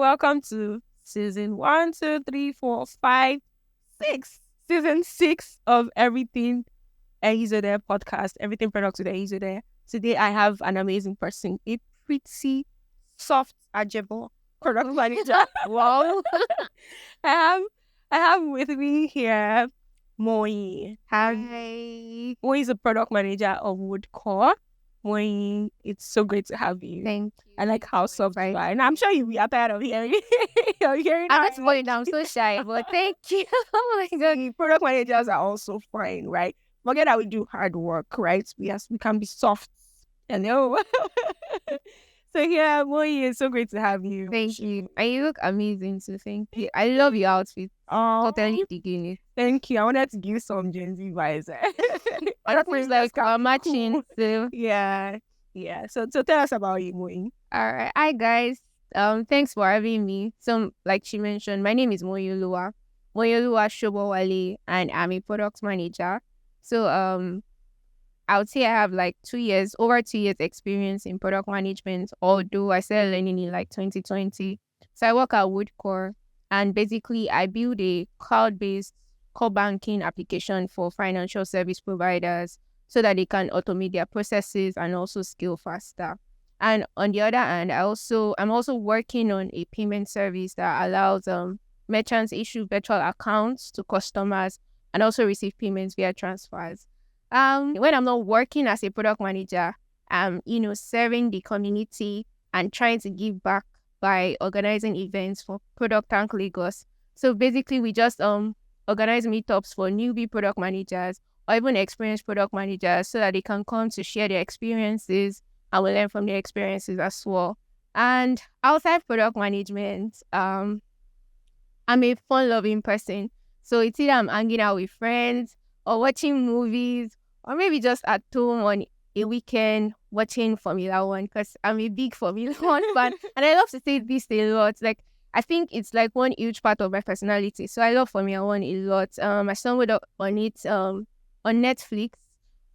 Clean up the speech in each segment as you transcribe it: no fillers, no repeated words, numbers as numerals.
welcome to season 1, 2, 3, 4, 5, 6. Season 6 of Everything Ehizode podcast, Everything Products with Ehizode. Today I have an amazing person, a pretty soft, agile product manager. Wow. I have with me here Moyin. Hi. Moyin is a product manager of Woodcore. Moyin, it's so great to have you. Thank you. I like how soft you are. And I'm sure you are tired of hearing hearing I'm not worried. I'm so shy, but thank you. Oh my God. the product managers are also fine, right? Forget that we do hard work, right? Yes, we can be soft. Hello. So yeah, Moyi, it's so great to have you. Thank you. And you look amazing, so thank you. I love your outfit. Oh, Totally digging it. thank you. I wanted to give some Gen Z vibes. I feel like we're matching. So, Yeah. So tell us about you, Moyi. all right. Hi, guys. Thanks for having me. So, like she mentioned, my name is Moyin Sobowale, and I'm a product manager. So, I would say I have like over 2 years experience in product management, although I started learning in like 2020. So I work at Woodcore, and basically I build a cloud-based core banking application for financial service providers so that they can automate their processes and also scale faster. And on the other hand, I'm also working on a payment service that allows merchants issue virtual accounts to customers and also receive payments via transfers. When I'm not working as a product manager, I'm, serving the community and trying to give back by organizing events for Product Tank Lagos. So basically, we just organize meetups for newbie product managers or even experienced product managers so that they can come to share their experiences and we learn from their experiences as well. And outside product management, I'm a fun-loving person. So it's either I'm hanging out with friends or watching movies, or maybe just at home on a weekend watching Formula One, because I'm a big Formula One fan. And I love to say this a lot. Like, I think it's like one huge part of my personality. So I love Formula One a lot. I stumbled up on it on Netflix.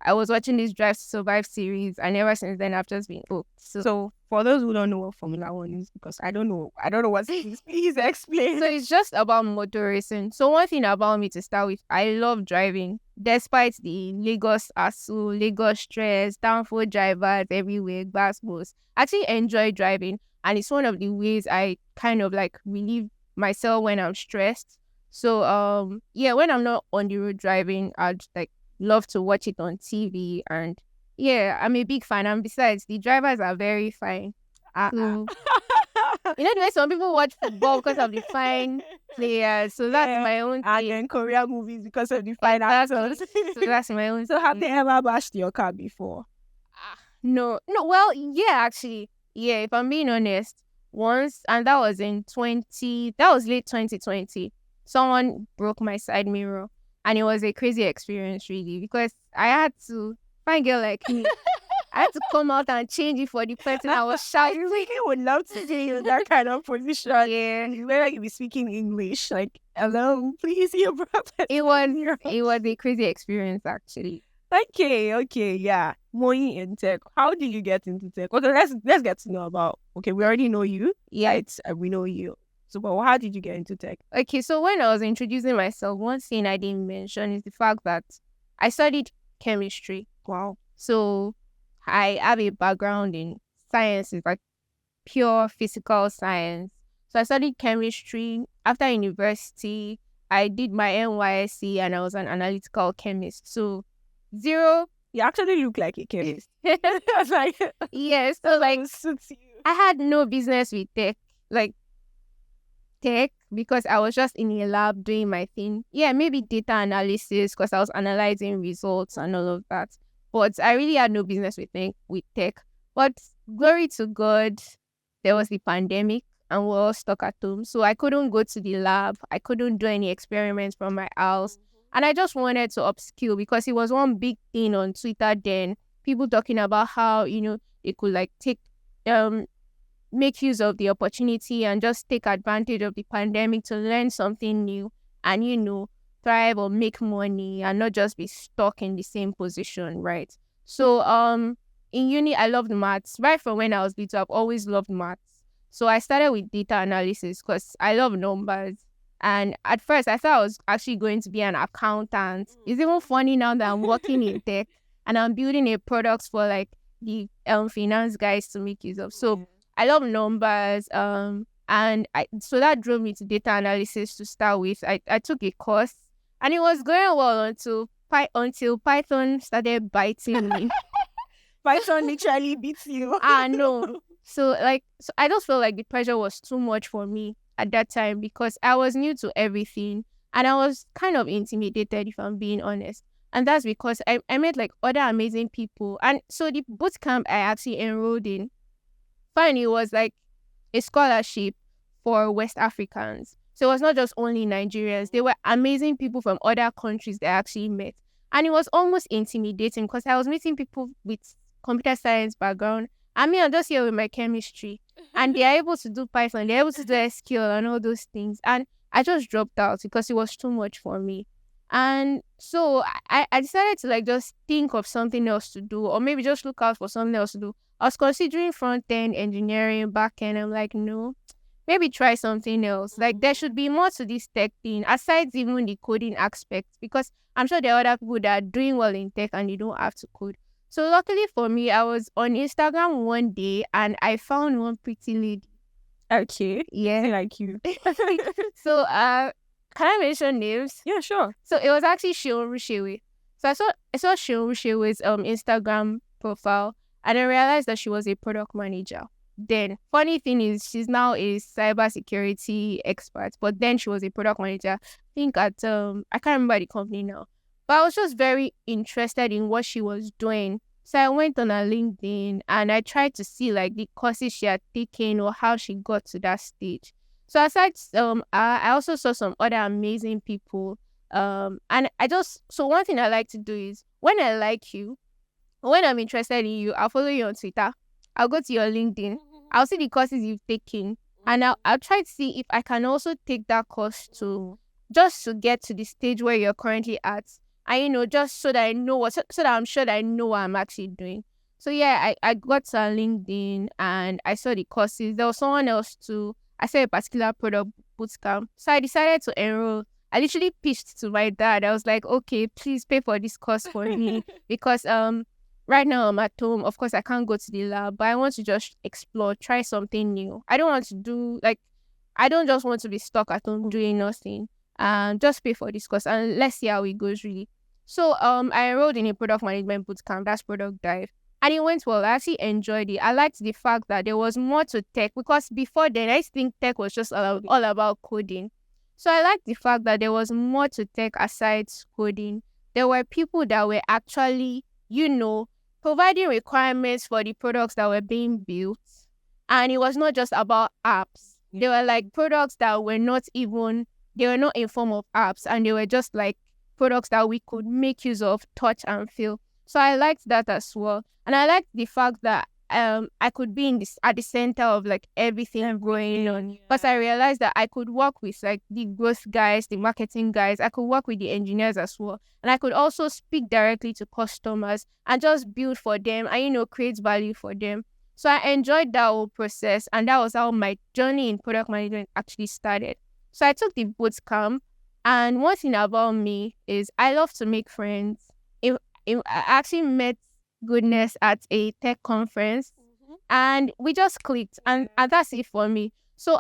I was watching this Drive to Survive series, and ever since then I've just been hooked. So for those who don't know what Formula One is, because I don't know what it is, please explain. So it's just about motor racing. So one thing about me to start with, I love driving. Despite the Lagos hassle, Lagos stress, downfall drivers everywhere, gas bus, I actually enjoy driving. And it's one of the ways I kind of like relieve myself when I'm stressed. So when I'm not on the road driving, I'd like love to watch it on TV. And yeah, I'm a big fan. And besides, the drivers are very fine. So, the way some people watch football because of the fine players. So that's my own And thing. then Korean movies because of the fine actors. So that's my own So have thing. they ever bashed your car before? No. Well, yeah, actually. Yeah, if I'm being honest, once, and that was late 2020. Someone broke my side mirror, and it was a crazy experience, really, because I had to, fine girl like me, I had to come out and change it for the person I was I shouting. really would love to see you in that kind of position. Yeah. Where you be speaking English, like, hello, please, your brother. It was a crazy experience, actually. Okay, yeah. Moyin in tech. How did you get into tech? Okay, let's get to know about. Okay, we already know you. Yeah. We know you. So, but how did you get into tech? Okay, so when I was introducing myself, one thing I didn't mention is the fact that I studied chemistry. Wow. So I have a background in sciences, like pure physical science. So I studied chemistry. After university, I did my NYSC and I was an analytical chemist. So zero. You actually look like a chemist. I was like, Yes. So like suits you. I had no business with tech, because I was just in a lab doing my thing. Yeah, maybe data analysis because I was analyzing results and all of that. But I really had no business with tech. But glory to God, there was the pandemic and we were all stuck at home. So I couldn't go to the lab. I couldn't do any experiments from my house. And I just wanted to upskill because it was one big thing on Twitter then. People talking about how, they could like make use of the opportunity and just take advantage of the pandemic to learn something new and, thrive or make money and not just be stuck in the same position, right? So in uni, I loved maths. Right from when I was little, I've always loved maths. So I started with data analysis because I love numbers. And at first, I thought I was actually going to be an accountant. It's even funny now that I'm working in tech and I'm building a product for like the finance guys to make use of. So I love numbers. So that drove me to data analysis to start with. I took a course and it was going well until Python started biting me. Python literally beats you. No. So I just felt like the pressure was too much for me at that time because I was new to everything and I was kind of intimidated, if I'm being honest. And that's because I met like other amazing people. And so the boot camp I actually enrolled in, finally, was like a scholarship for West Africans. So it was not just only Nigerians. They were amazing people from other countries that I actually met. And it was almost intimidating because I was meeting people with computer science background. I'm just here with my chemistry. And they are able to do Python. They're able to do SQL and all those things. And I just dropped out because it was too much for me. And so I decided to like just think of something else to do or maybe just look out for something else to do. I was considering front-end engineering, back-end. I'm like, no, maybe try something else. Like there should be more to this tech thing aside even the coding aspect because I'm sure there are other people that are doing well in tech and you don't have to code. So luckily for me, I was on Instagram one day and I found one pretty lady. Okay. Yeah. Like you. So can I mention names? Yeah, sure. So it was actually Shion Rushewe. So I saw Shion Rushewe's Instagram profile and I realized that she was a product manager. Then funny thing is she's now a cybersecurity expert, but then she was a product manager. I think at I can't remember the company now. But I was just very interested in what she was doing. So I went on her LinkedIn and I tried to see like the courses she had taken or how she got to that stage. So aside, I also saw some other amazing people. And so one thing I like to do is when I like you, when I'm interested in you, I'll follow you on Twitter. I'll go to your LinkedIn. I'll see the courses you've taken. And I'll try to see if I can also take that course just to get to the stage where you're currently at. And, just so that I know so that I'm sure that I know what I'm actually doing. So yeah, I got to LinkedIn and I saw the courses. There was someone else too. I saw a particular product bootcamp. So I decided to enroll. I literally pitched to my dad. I was like, okay, please pay for this course for me. Because right now I'm at home. Of course, I can't go to the lab, but I want to just explore, try something new. I don't want to do, I don't just want to be stuck at home doing nothing. Just pay for this course and let's see how it goes really. So I enrolled in a product management bootcamp, that's Product Dive. And it went well. I actually enjoyed it. I liked the fact that there was more to tech because before then, I used to think tech was just all about coding. So I liked the fact that there was more to tech aside coding. There were people that were actually, providing requirements for the products that were being built. And it was not just about apps. They were like products that were not in form of apps. And they were just like products that we could make use of, touch and feel. So I liked that as well. And I liked the fact that I could be at the center of like everything going on. Because I realized that I could work with like the growth guys, the marketing guys. I could work with the engineers as well. And I could also speak directly to customers and just build for them and, create value for them. So I enjoyed that whole process. And that was how my journey in product management actually started. So I took the bootcamp. And one thing about me is I love to make friends. I actually met Goodness at a tech conference and we just clicked and that's it for me. So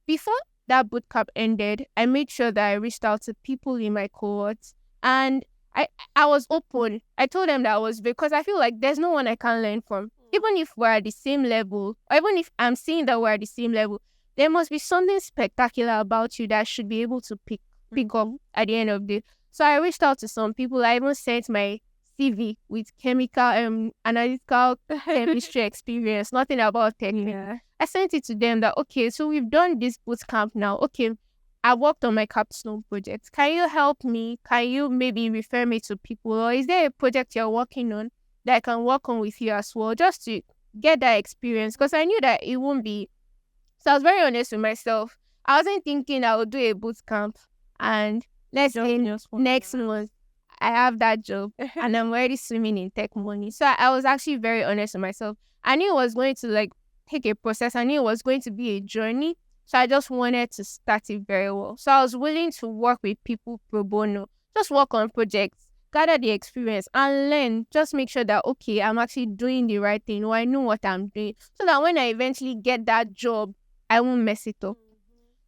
before that bootcamp ended, I made sure that I reached out to people in my cohort and I was open. I told them that because I feel like there's no one I can learn from. Even if we're at the same level, or even if I'm seeing that we're at the same level, there must be something spectacular about you that I should be able to pick up at the end of the day. So I reached out to some people. I even sent my CV with chemical analytical chemistry experience, nothing about technique. Yeah. I sent it to them that, okay, so we've done this bootcamp now. Okay, I worked on my capstone project. Can you help me? Can you maybe refer me to people? Or is there a project you're working on that I can work on with you as well, just to get that experience? Because I knew that it won't be. So I was very honest with myself. I wasn't thinking I would do a bootcamp and let's say next month I have that job and I'm already swimming in tech money. So I was actually very honest with myself. I knew it was going to like take a process. I knew it was going to be a journey. So I just wanted to start it very well. So I was willing to work with people pro bono, just work on projects, gather the experience and learn. Just make sure that, okay, I'm actually doing the right thing, or I know what I'm doing, so that when I eventually get that job, I won't mess it up.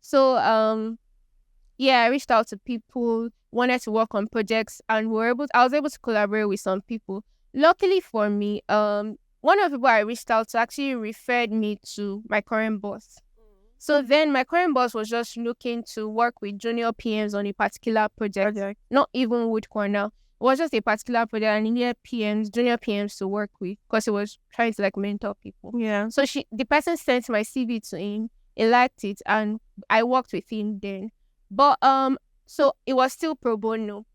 So I reached out to people, wanted to work on projects, and I was able to collaborate with some people. Luckily for me, one of the people I reached out to actually referred me to my current boss. So then my current boss was just looking to work with junior PMs on a particular project. Not even Woodcore now. It was just a particular project, and he needed junior PMs to work with, because he was trying to like mentor people. Yeah. So the person sent my CV to him. He liked it, and I worked with him then. But so it was still pro bono.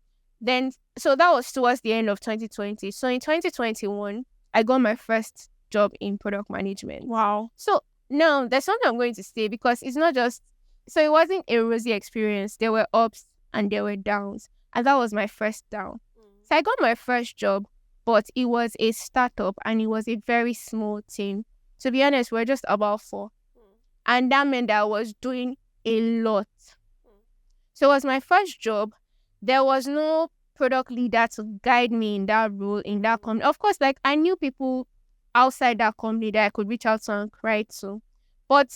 Then so that was towards the end of 2020. So in 2021, I got my first job in product management. Wow. So now there's something I'm going to say, because it's not just, so it wasn't a rosy experience. There were ups and there were downs, and that was my first down. So I got my first job, but it was a startup and it was a very small team. To be honest, we're just about 4. And that meant that I was doing a lot. So it was my first job. There was no product leader to guide me in that role, in that company. Of course, like I knew people outside that company that I could reach out to and cry to. But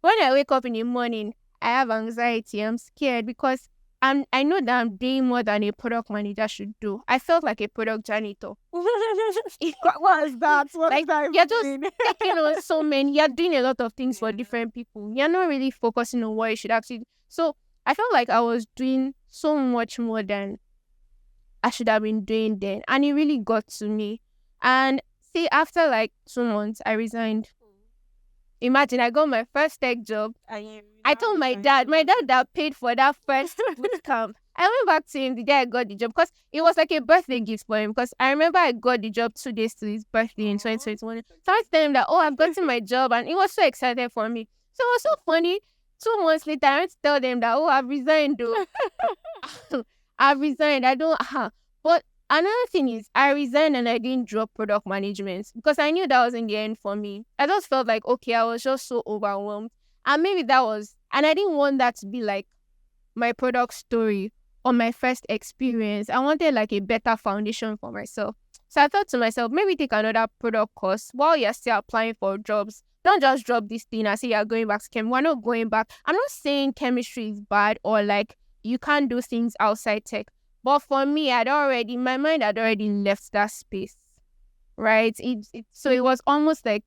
when I wake up in the morning, I have anxiety. I'm scared because I know that I'm doing more than a product manager should do. I felt like a product janitor. What is that? What Like, is that? you're just taking on so many. You're doing a lot of things for different people. You're not really focusing on what you should actually. So I felt like I was doing so much more than I should have been doing then, and it really got to me. And see, after like 2 months, I resigned. Imagine, I got my first tech job. I told my dad that paid for that first boot camp. I went back to him the day I got the job, because it was like a birthday gift for him, because I remember I got the job 2 days to his birthday in 2021. So I was telling him that, I've gotten my job, and he was so excited for me. So it was so funny. 2 months later, I went to tell them that, I've resigned though. I've resigned. I don't, But another thing is, I resigned and I didn't drop product management, because I knew that wasn't the end for me. I just felt like, okay, I was just so overwhelmed. And maybe that was, and I didn't want that to be like my product story or my first experience. I wanted like a better foundation for myself. So I thought to myself, maybe take another product course while you're still applying for jobs. Don't just drop this thing and say you're going back to chem. We're not going back. I'm not saying chemistry is bad or like you can't do things outside tech. But for me, my mind had already left that space, right? So it was almost like,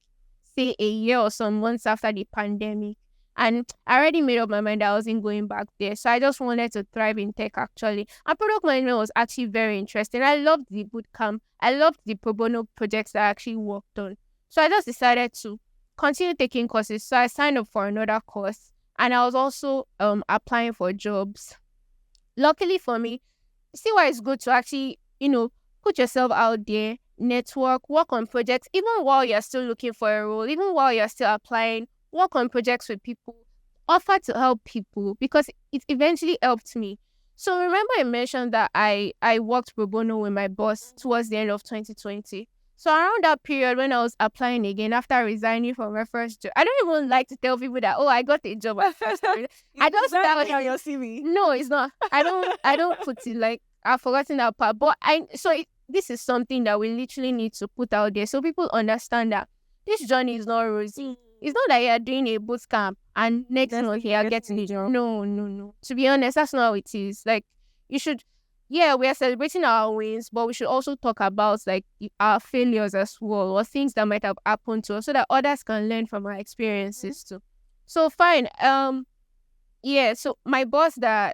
say, a year or some months after the pandemic. And I already made up my mind that I wasn't going back there. So I just wanted to thrive in tech, actually. And product management was actually very interesting. I loved the bootcamp. I loved the pro bono projects that I actually worked on. So I just decided to continue taking courses. So I signed up for another course. And I was also applying for jobs. Luckily for me, see why it's good to actually, put yourself out there, network, work on projects, even while you're still looking for a role, even while you're still applying, work on projects with people, offer to help people, because it eventually helped me. So remember I mentioned that I worked pro bono with my boss towards the end of 2020. So around that period when I was applying again after resigning from my first job, I don't even like to tell people that, I got a job at first. I just tell on your CV. No, it's not. I don't put it like, I've forgotten that part. But this is something that we literally need to put out there so people understand that this journey is not rosy. It's not that you're doing a boot camp and next month you're getting a job. No. To be honest, that's not how it is. Like, you should, we are celebrating our wins, but we should also talk about like our failures as well, or things that might have happened to us, so that others can learn from our experiences too. So fine. So my boss the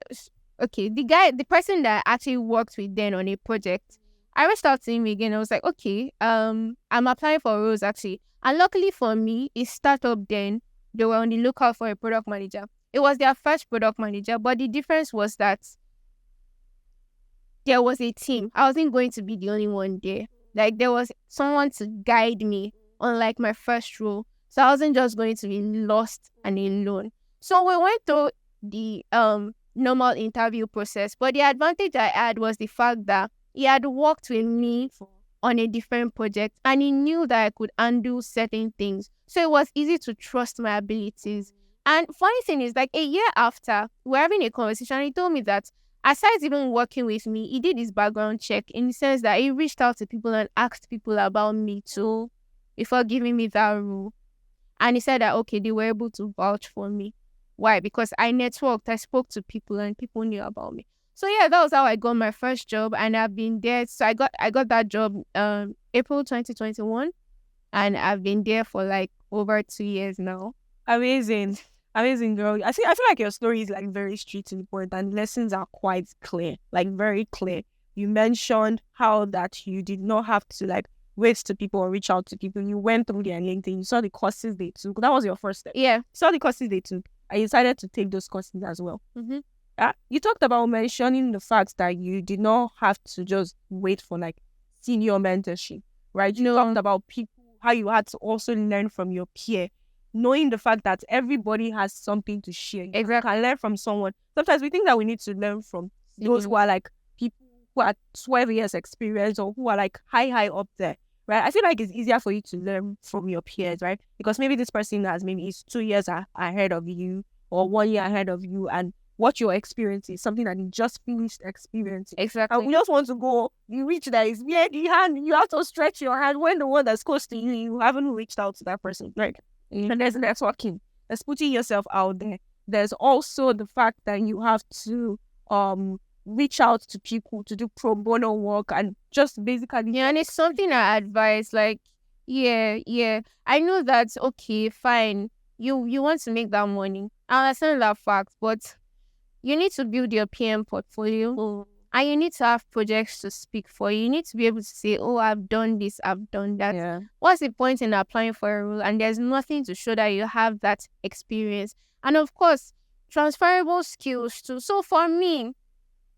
person that I actually worked with then on a project, I reached out to him again. I was like, okay, I'm applying for roles actually. And luckily for me, a startup then, they were on the lookout for a product manager. It was their first product manager, but the difference was that there was a team. I wasn't going to be the only one there. Like, there was someone to guide me on like my first role. So I wasn't just going to be lost and alone. So we went through the normal interview process, but the advantage I had was the fact that he had worked with me on a different project, and he knew that I could undo certain things. So it was easy to trust my abilities. And funny thing is, like a year after, we're having a conversation, and he told me that aside even working with me, he did his background check in the sense that he reached out to people and asked people about me too before giving me that role. And he said that, okay, they were able to vouch for me. Why? Because I networked, I spoke to people, and people knew about me. So yeah, that was how I got my first job, and I've been there. So I got that job April 2021, and I've been there for like over 2 years now. Amazing. Amazing, girl. I feel like your story is like very straight to the point, and lessons are quite clear, like very clear. You mentioned how that you did not have to like wait to people or reach out to people. You went through their LinkedIn, you saw the courses they took. That was your first step. Yeah. You saw the courses they took. I decided to take those courses as well. Mm-hmm. You talked about mentioning the fact that you did not have to just wait for like senior mentorship, right? You talked about people, how you had to also learn from your peer, knowing the fact that everybody has something to share. You can learn from someone. Sometimes we think that we need to learn from those who are like people who are 12 years experience or who are like high up there, right? I feel like it's easier for you to learn from your peers, right? Because maybe this person is 2 years ahead of you or 1 year ahead of you, and what your experience is, something that you just finished experiencing. Exactly. And we just want to go, you reach there, is where the hand, you have to stretch your hand when the one that's close to you, you haven't reached out to that person, right? And there's networking. There's putting yourself out there. There's also the fact that you have to reach out to people to do pro bono work and just basically... Yeah, and it's something I advise, like, yeah. I know that, okay, fine. You want to make that money. I understand that fact, but you need to build your PM portfolio. And you need to have projects to speak for. You need to be able to say, oh, I've done this, I've done that. Yeah. What's the point in applying for a role and there's nothing to show that you have that experience? And of course, transferable skills too. So for me,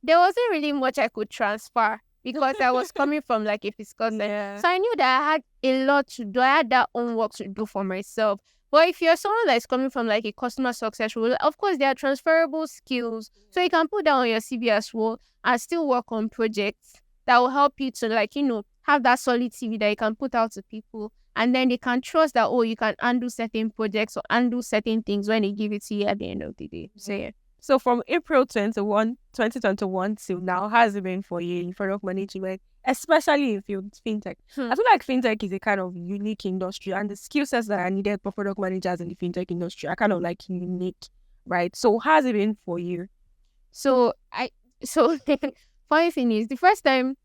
there wasn't really much I could transfer because I was coming from like a physical side. Yeah. So I knew that I had a lot to do. I had that own work to do for myself. But if you're someone that's coming from like a customer success role, of course, there are transferable skills. So you can put that on your CV as well and still work on projects that will help you to like, have that solid CV that you can put out to people. And then they can trust that, oh, you can undo certain projects or undo certain things when they give it to you at the end of the day. So yeah. So from April 2021 till now, how has it been for you in product management, especially in fintech? I feel like fintech is a kind of unique industry, and the skill sets that are needed for product managers in the fintech industry are kind of like unique, right? So how has it been for you? So funny thing is, the first time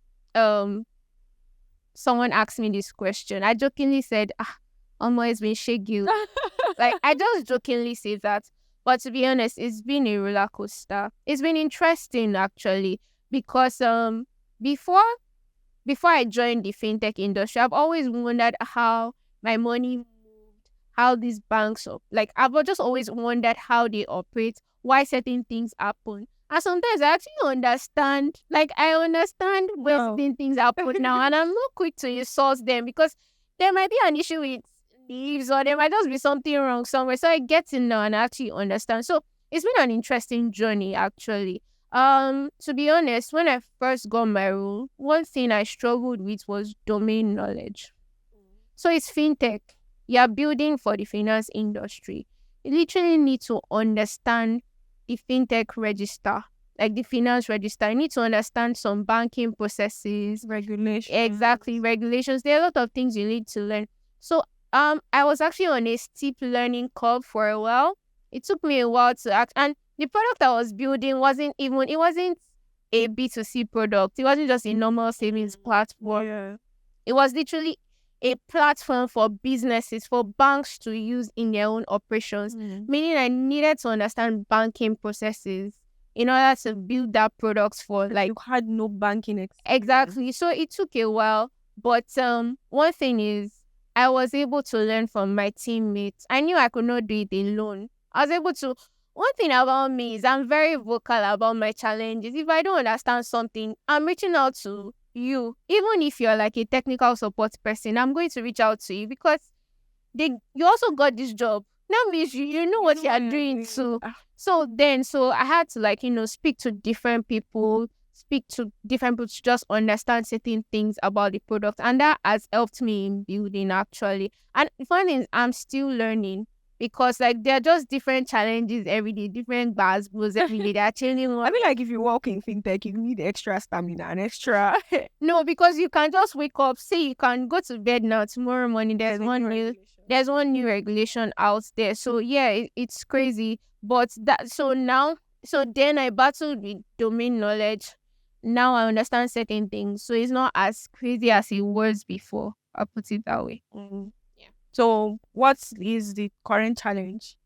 someone asked me this question, I jokingly said, it's been shaky. Like, I just jokingly say that. But to be honest, it's been a roller coaster. It's been interesting, actually, because before I joined the fintech industry, I've always wondered how my money moved, how these banks I've just always wondered how they operate, why certain things happen. And sometimes I actually understand, I understand where certain things happen now, and I'm not quick to insult them because there might be an issue with leaves or there might just be something wrong somewhere. So I get to know and actually understand. So it's been an interesting journey, actually. To be honest, when I first got my role, one thing I struggled with was domain knowledge. So it's fintech. You're building for the finance industry. You literally need to understand the fintech register, like the finance register. You need to understand some banking processes. Regulations. Exactly, regulations. There are a lot of things you need to learn. So I was actually on a steep learning curve for a while. It took me a while to act, and the product I was building wasn't a B2C product. It wasn't just a normal savings platform. Yeah. It was literally a platform for businesses, for banks to use in their own operations, meaning I needed to understand banking processes in order to build that product for you had no banking experience. Exactly. So it took a while, but one thing is, I was able to learn from my teammates. I knew I could not do it alone. I was able to... One thing about me is I'm very vocal about my challenges. If I don't understand something, I'm reaching out to you. Even if you're like a technical support person, I'm going to reach out to you because you also got this job. That means you know what you're doing too. So I had to speak to different people, speak to different people to just understand certain things about the product. And that has helped me in building actually. And the funny thing is I'm still learning because like there are just different challenges every day, different bars every day. They're changing. I feel like if you work in fintech, you need extra stamina and extra. No, because you can just wake up, say you can go to bed now, tomorrow morning there's one new regulation out there. So yeah, it's crazy. But then I battled with domain knowledge. Now I understand certain things. So it's not as crazy as it was before. I'll put it that way. Yeah. So what is the current challenge?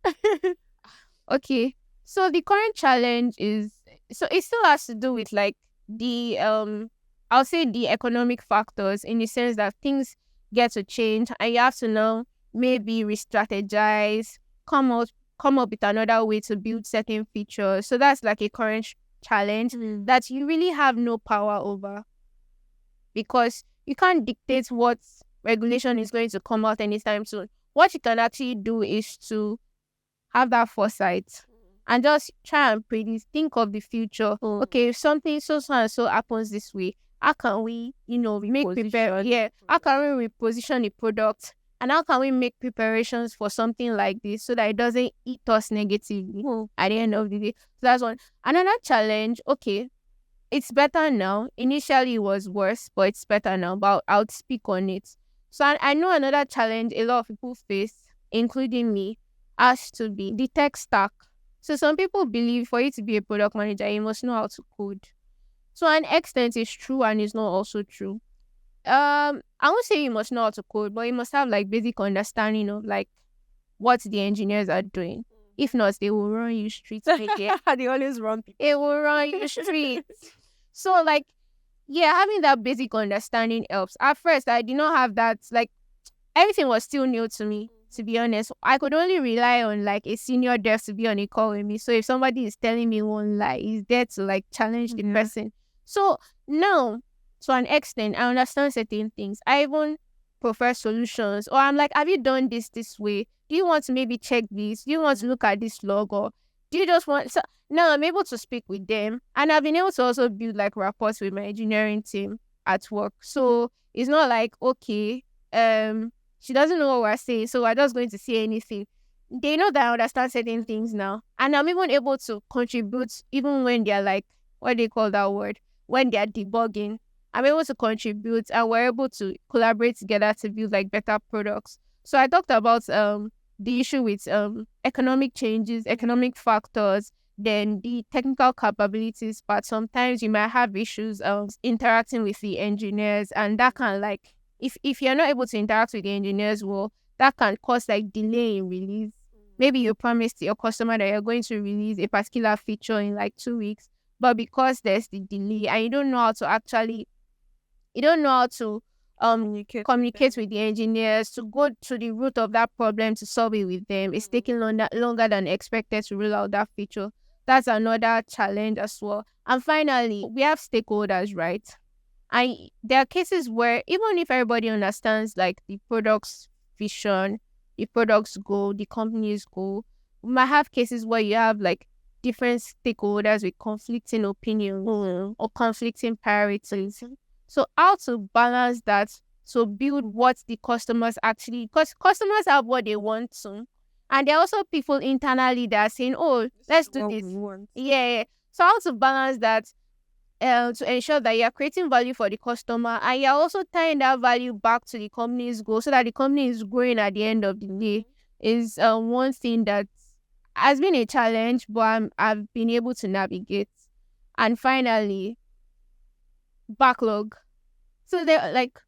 Okay. So the current challenge is, so it still has to do with like the I'll say the economic factors, in the sense that things get to change and you have to now maybe re-strategize, come up with another way to build certain features. So that's like a current challenge that you really have no power over, because you can't dictate what regulation is going to come out anytime soon. What you can actually do is to have that foresight and just try and predict, think of the future. Okay, if something so and so happens this way, how can we, make prepare? Yeah, how can we reposition the product, and how can we make preparations for something like this so that it doesn't eat us negatively at the end of the day? So that's one. Another challenge. Okay, it's better now. Initially, it was worse, but it's better now. But I'll speak on it. So I know another challenge a lot of people face, including me, has to be the tech stack. So some people believe for you to be a product manager, you must know how to code. To an extent, it's true and it's not also true. I won't say you must know how to code, but you must have like basic understanding of like what the engineers are doing. If not, they will run you streets. They always run people. It will run you streets. So like, yeah, having that basic understanding helps. At first, I did not have that. Like, everything was still new to me, to be honest. I could only rely on like a senior dev to be on a call with me. So if somebody is telling me one lie, he's there to like challenge the person. So now, to an extent, I understand certain things. I even prefer solutions. Or I'm like, have you done this way? Do you want to maybe check this? Do you want to look at this log? Or do you just want... So now I'm able to speak with them. And I've been able to also build like rapports with my engineering team at work. So it's not like, okay, she doesn't know what we're saying, so we're just going to say anything. They know that I understand certain things now. And I'm even able to contribute even when they're like, what do they call that word? When they're debugging. I'm able to contribute and we're able to collaborate together to build like better products. So I talked about the issue with economic changes, economic factors, then the technical capabilities, but sometimes you might have issues interacting with the engineers, and that can like, if you're not able to interact with the engineers well, that can cause like delay in release. Maybe you promised your customer that you're going to release a particular feature in like 2 weeks, but because there's the delay and you don't know how to communicate with the engineers to go to the root of that problem to solve it with them, it's taking longer than expected to roll out that feature. That's another challenge as well. And finally, we have stakeholders, right? And there are cases where even if everybody understands like the product's vision, the product's goal, the company's goal, we might have cases where you have like different stakeholders with conflicting opinions or conflicting priorities. So how to balance that to build what the customers actually, because customers have what they want to, and there are also people internally that are saying, oh, let's do this. Yeah. So how to balance that to ensure that you're creating value for the customer and you're also tying that value back to the company's goal so that the company is growing at the end of the day is one thing that has been a challenge, but I've been able to navigate. And finally, backlog. So they're like,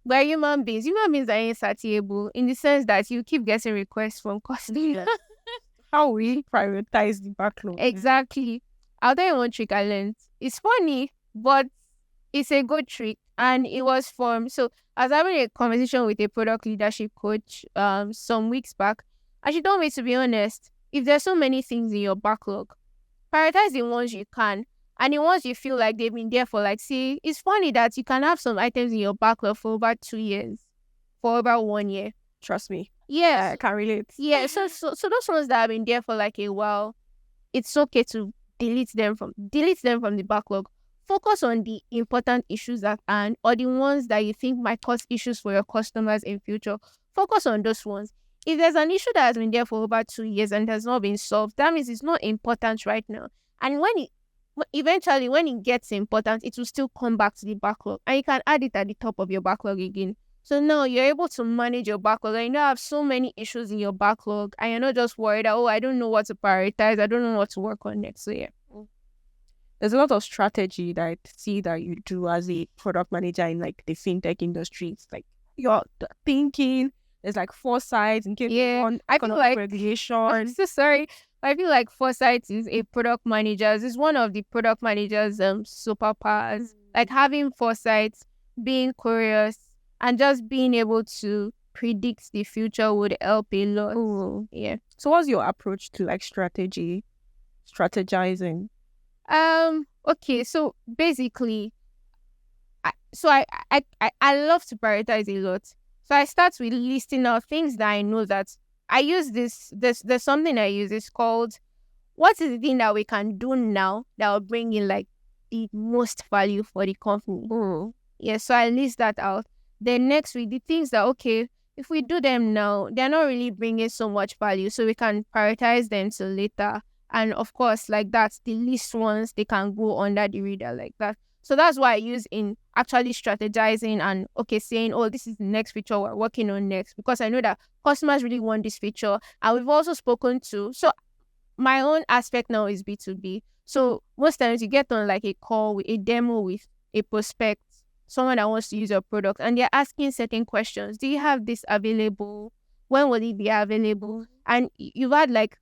we're human beings. Human beings are insatiable in the sense that you keep getting requests from customers. How we prioritize the backlog. Exactly. I'll tell you one trick I learned. It's funny, but it's a good trick. And it was from, so I was having a conversation with a product leadership coach some weeks back. And she told me, to be honest, if there's so many things in your backlog, prioritize the ones you can. And the ones you feel like they've been there for, like, see, it's funny that you can have some items in your backlog for over 2 years, for about 1 year. Trust me. Yeah. I can relate. Yeah, so those ones that have been there for like a while, it's okay to delete them from the backlog. focus on the important issues at hand, or the ones that you think might cause issues for your customers in future. Focus on those ones. If there's an issue that has been there for over 2 years and has not been solved, that means it's not important right now. And eventually when it gets important, it will still come back to the backlog, and you can add it at the top of your backlog again. So now you're able to manage your backlog, and you don't have so many issues in your backlog, and you're not just worried that, oh, I don't know what to prioritize, I don't know what to work on next. So yeah. There's a lot of strategy that I see that you do as a product manager in like the fintech industry. It's like you're thinking, there's like foresight in case on I feel like regulation. I'm so sorry. I feel like foresight is a product manager's, is one of the product manager's superpowers. Like having foresight, being curious, and just being able to predict the future would help a lot. Ooh. Yeah. So what's your approach to like strategizing? Okay, so basically, I love to prioritize a lot. So I start with listing out things that I know that I use there's something I use. It's called, what is the thing that we can do now that will bring in like the most value for the company? Yeah, so I list that out. Then next week, the things that, okay, if we do them now, they're not really bringing so much value, so we can prioritize them till later. And of course, like that, the least ones, they can go under the radar like that. So that's why I use in actually strategizing and, okay, saying, oh, this is the next feature we're working on next, because I know that customers really want this feature. And we've also spoken to, so my own aspect now is B2B. So most times you get on like a call with a demo with a prospect, someone that wants to use your product, and they're asking certain questions. Do you have this available? When will it be available? And you've had like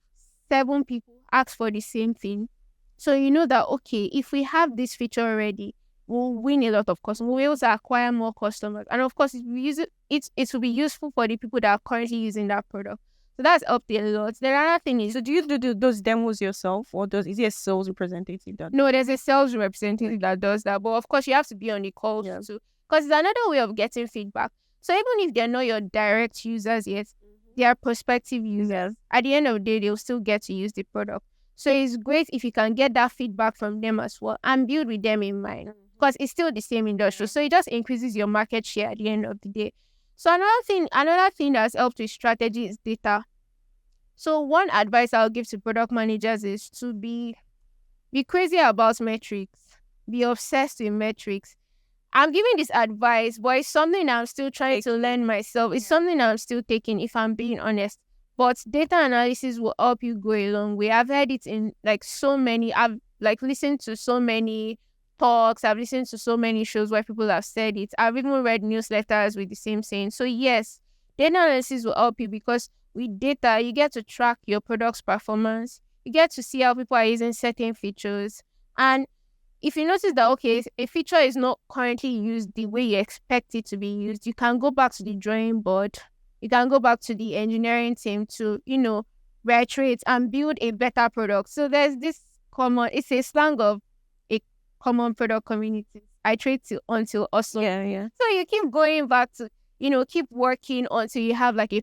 7 people ask for the same thing. So you know that, okay, if we have this feature already, we'll win a lot of customers. We'll be able to acquire more customers. And of course, if we use it will be useful for the people that are currently using that product. So that's helped a lot. The other thing is, So do you do those demos yourself, or is it a sales representative that? No, there's a sales representative that does that. But of course, you have to be on the call too, because it's another way of getting feedback. So even if they're not your direct users yet, they are prospective users. At the end of the day, they'll still get to use the product. So it's great if you can get that feedback from them as well and build with them in mind, because it's still the same industry. So it just increases your market share at the end of the day. So another thing that's helped with strategy is data. So one advice I'll give to product managers is to be crazy about metrics, be obsessed with metrics. I'm giving this advice, but it's something I'm still trying to learn myself. It's something I'm still taking, if I'm being honest. But data analysis will help you go a long way. I've heard it in like so many, I've like listened to so many talks, I've listened to so many shows where people have said it. I've even read newsletters with the same saying. So yes, data analysis will help you, because with data, you get to track your product's performance. You get to see how people are using certain features. And if you notice that, okay, a feature is not currently used the way you expect it to be used, you can go back to the drawing board. You can go back to the engineering team to, reiterate and build a better product. So there's this it's a slang of a common product community. Iterate until awesome. Yeah. So you keep going back to, keep working until you have like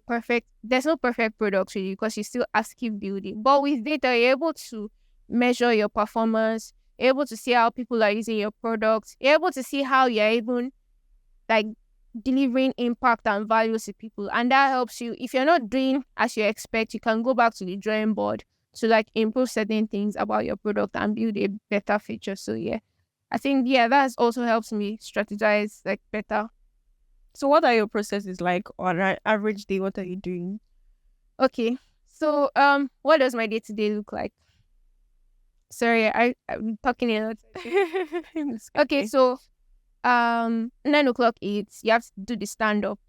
there's no perfect product really, because you still have to keep building. But with data, you're able to measure your performance. You're able to see how people are using your product. You're able to see how you're even like delivering impact and value to people. And that helps you. If you're not doing as you expect, you can go back to the drawing board to like improve certain things about your product and build a better feature. So yeah, I think, that has also helps me strategize like better. So what are your processes like on an average day? What are you doing? Okay. So what does my day-to-day look like? Sorry, I'm talking a lot. Okay, so 9 o'clock you have to do the stand-up,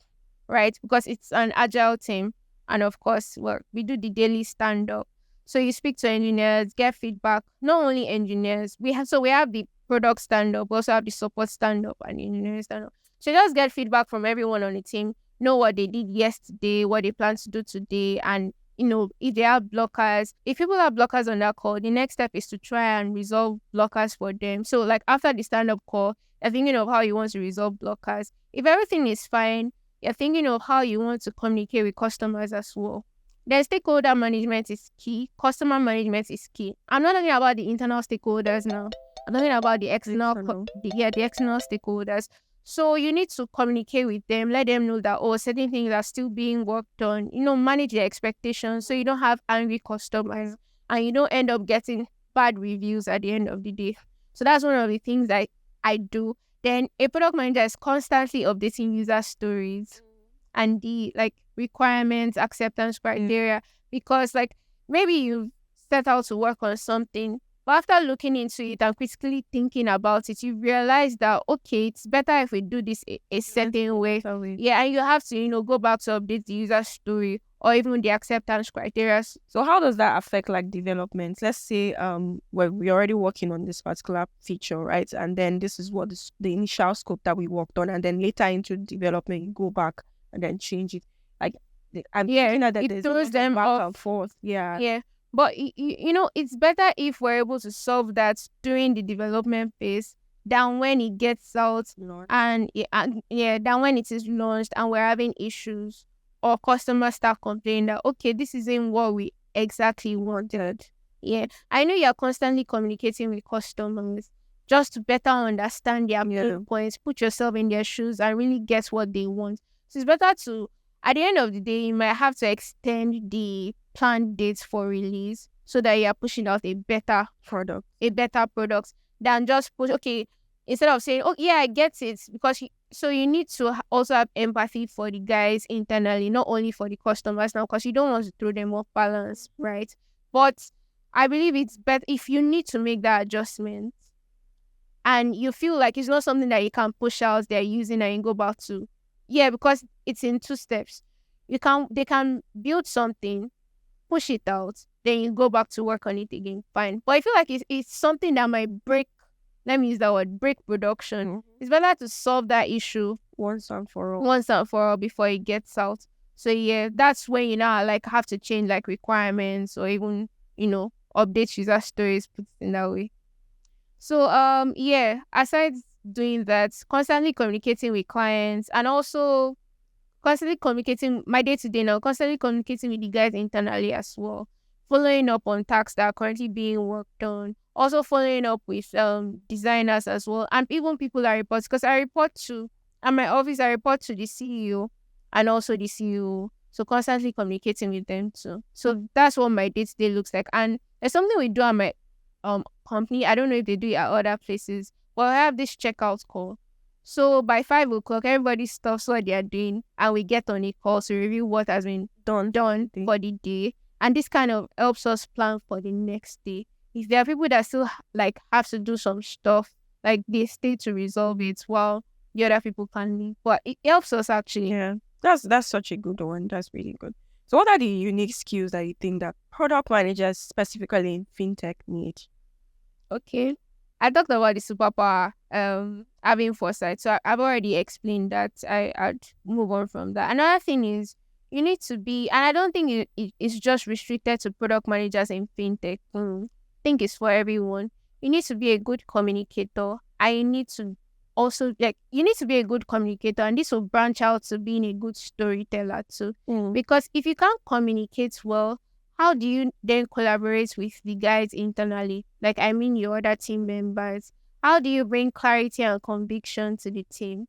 right? Because it's an agile team. And of course, we do the daily stand-up. So you speak to engineers, get feedback. Not only engineers, we have the product stand-up, we also have the support stand-up and engineering stand-up. So just get feedback from everyone on the team, know what they did yesterday, what they plan to do today, and if they have blockers. If people have blockers on that call, the next step is to try and resolve blockers for them. So like after the stand-up call, you're thinking of how you want to resolve blockers. If everything is fine, you're thinking of how you want to communicate with customers as well. Then stakeholder management is key. Customer management is key. I'm not talking about the internal stakeholders now. talking about the external, External. the external stakeholders. So you need to communicate with them, let them know that certain things are still being worked on. Manage their expectations so you don't have angry customers and you don't end up getting bad reviews at the end of the day. So that's one of the things that I do. Then a product manager is constantly updating user stories and the requirements, acceptance criteria, because maybe you set out to work on something, but after looking into it and critically thinking about it, you realize that okay, it's better if we do this a certain way. Yeah, and you have to go back to update the user story or even the acceptance criteria. So how does that affect development? Let's say we're already working on this particular feature, right? And then this is what the initial scope that we worked on, and then later into development you go back and then change it. I'm thinking that it there's throws them back off and forth. Yeah. But it's better if we're able to solve that during the development phase than when it gets out than when it is launched and we're having issues or customers start complaining that okay, this isn't what we exactly wanted. Yeah, I know you're constantly communicating with customers just to better understand their pain points, put yourself in their shoes and really get what they want. So it's better to, at the end of the day, you might have to extend the planned dates for release so that you are pushing out a better product than just push, okay, instead of saying, oh yeah, I get it, because you need to also have empathy for the guys internally, not only for the customers now, because you don't want to throw them off balance, right? But I believe it's better if you need to make that adjustment and you feel like it's not something that you can push out, they're using and you go back to. Yeah, because it's in two steps. They can build something, push it out, then you go back to work on it again. Fine. But I feel like it's something that might break, let me use that word, break production. Mm-hmm. It's better to solve that issue once and for all before it gets out. So yeah, that's when you now have to change requirements or even, update user stories, put it in that way. So aside doing that, constantly communicating with clients and also constantly communicating my day-to-day now, constantly communicating with the guys internally as well, following up on tasks that are currently being worked on, also following up with designers as well, and even people I report, because I report to, at my office, I report to the CEO and also the CEO, so constantly communicating with them too. So that's what my day-to-day looks like. And there's something we do at my company, I don't know if they do it at other places, but I have this checkout call. So by 5 o'clock, everybody stops what they're doing and we get on a call to review what has been done for the day. And this kind of helps us plan for the next day. If there are people that still have to do some stuff, they stay to resolve it while the other people can leave. But it helps us actually. Yeah, that's such a good one. That's really good. So what are the unique skills that you think that product managers specifically in fintech need? Okay. I talked about the superpower, having foresight. So I've already explained that. I'd move on from that. Another thing is you need to be, and I don't think it's just restricted to product managers in fintech. I think it's for everyone. You need to be a good communicator. And you need to also, you need to be a good communicator, and this will branch out to being a good storyteller too. Because if you can't communicate well, how do you then collaborate with the guys internally? Your other team members. How do you bring clarity and conviction to the team?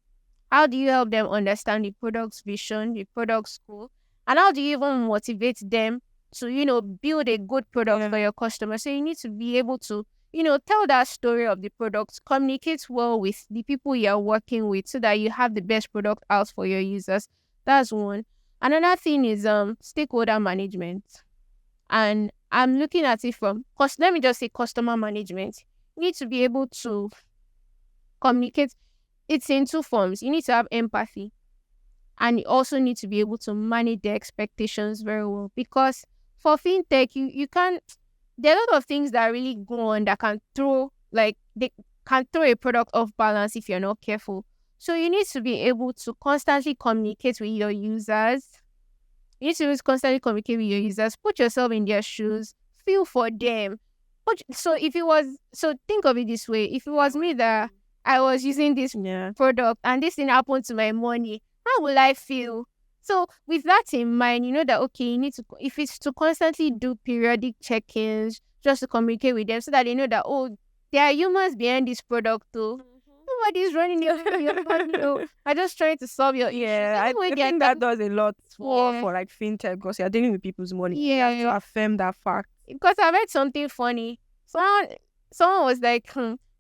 How do you help them understand the product's vision, the product's goal? And how do you even motivate them to, build a good product for your customers? So you need to be able to, tell that story of the product, communicate well with the people you're working with so that you have the best product out for your users. That's one. Another thing is stakeholder management. And I'm looking at it from, let me just say customer management. You need to be able to communicate. It's in two forms. You need to have empathy. And you also need to be able to manage the expectations very well. Because for fintech, you can't, there are a lot of things that really go on that can throw, they can throw a product off balance if you're not careful. So you need to be able to constantly communicate with your users. You need to constantly communicate with your users. Put yourself in their shoes. Feel for them. So think of it this way. If it was me that I was using this product and this thing happened to my money, how will I feel? So with that in mind, you know that, okay, you need to, if it's to constantly do periodic check-ins, just to communicate with them so that they know that, oh, there are humans behind this product too. Nobody's running your no. I'm just trying to solve your Yeah, I think that does a lot for like fintech because you're dealing with people's money. Yeah, You have to affirm that fact. because I read something funny. Someone was like,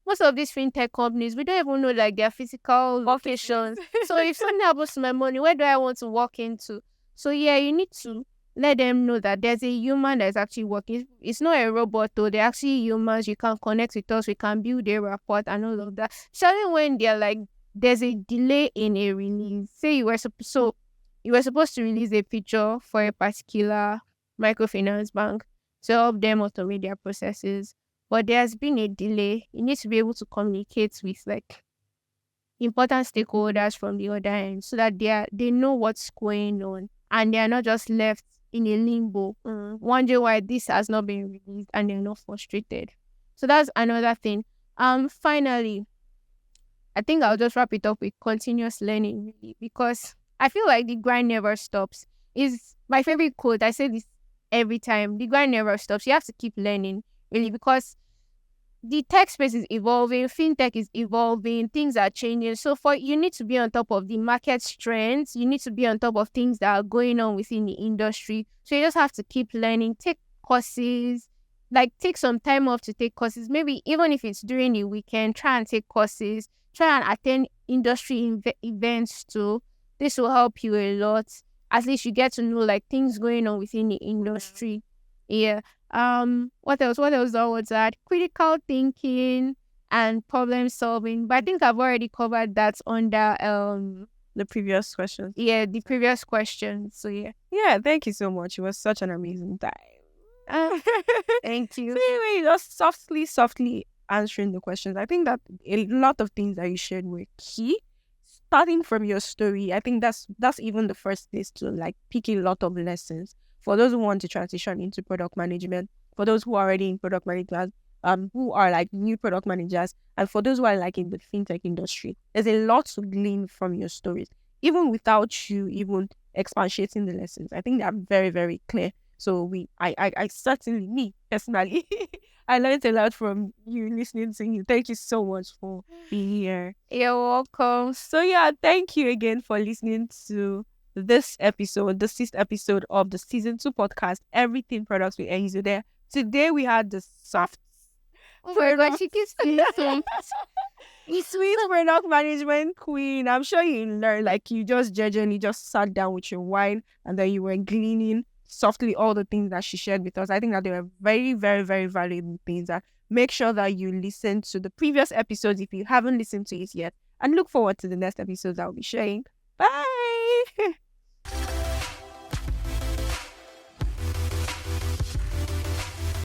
most of these fintech companies, we don't even know like their physical locations. So if something happens to my money, where do I want to walk into? So yeah, you need to let them know that there's a human that's actually working. It's not a robot though. They're actually humans. You can connect with us. We can build a rapport and all of that. Especially when they're like, there's a delay in a release. Say you were supposed to release a feature for a particular microfinance bank to help them automate their processes. But there's been a delay. You need to be able to communicate with like important stakeholders from the other end so that they know what's going on and they are not just left in a limbo, wondering why this has not been released and they're not frustrated. So that's another thing. Finally, I think I'll just wrap it up with continuous learning really, because I feel like the grind never stops. Is my favorite quote. I say this every time. The grind never stops. You have to keep learning really because the tech space is evolving, fintech is evolving, things are changing. So you need to be on top of the market trends. You need to be on top of things that are going on within the industry. So you just have to keep learning, take courses, like take some time off to take courses. Maybe even if it's during the weekend, try and take courses, try and attend industry events too. This will help you a lot. At least you get to know like things going on within the industry. Yeah. What else? What else was that? Critical thinking and problem solving. But I think I've already covered that under the previous question. Yeah, the previous question. So yeah. Yeah, thank you so much. It was such an amazing time. Thank you. So anyway, just softly answering the questions. I think that a lot of things that you shared were key. Starting from your story, I think that's even the first place to like pick a lot of lessons for those who want to transition into product management, for those who are already in product management, who are like new product managers, and for those who are like in the fintech industry. There's a lot to glean from your stories, even without you even expatiating the lessons. I think they're very, very clear. So I certainly, me personally, I learned a lot from you listening to you. Thank you so much for being here. You're welcome. So yeah, thank you again for listening to this episode, the 6th episode of the season 2 podcast, Everything Products with Ehizode. Today we had the soft. Oh my God, she keeps saying sweet product management queen. I'm sure you learned, like you just genuinely just sat down with your wine and then you were gleaning softly all the things that she shared with us. I think that they were very, very, very valuable things. That make sure that you listen to the previous episodes if you haven't listened to it yet, and look forward to the next episodes I'll be sharing. Bye.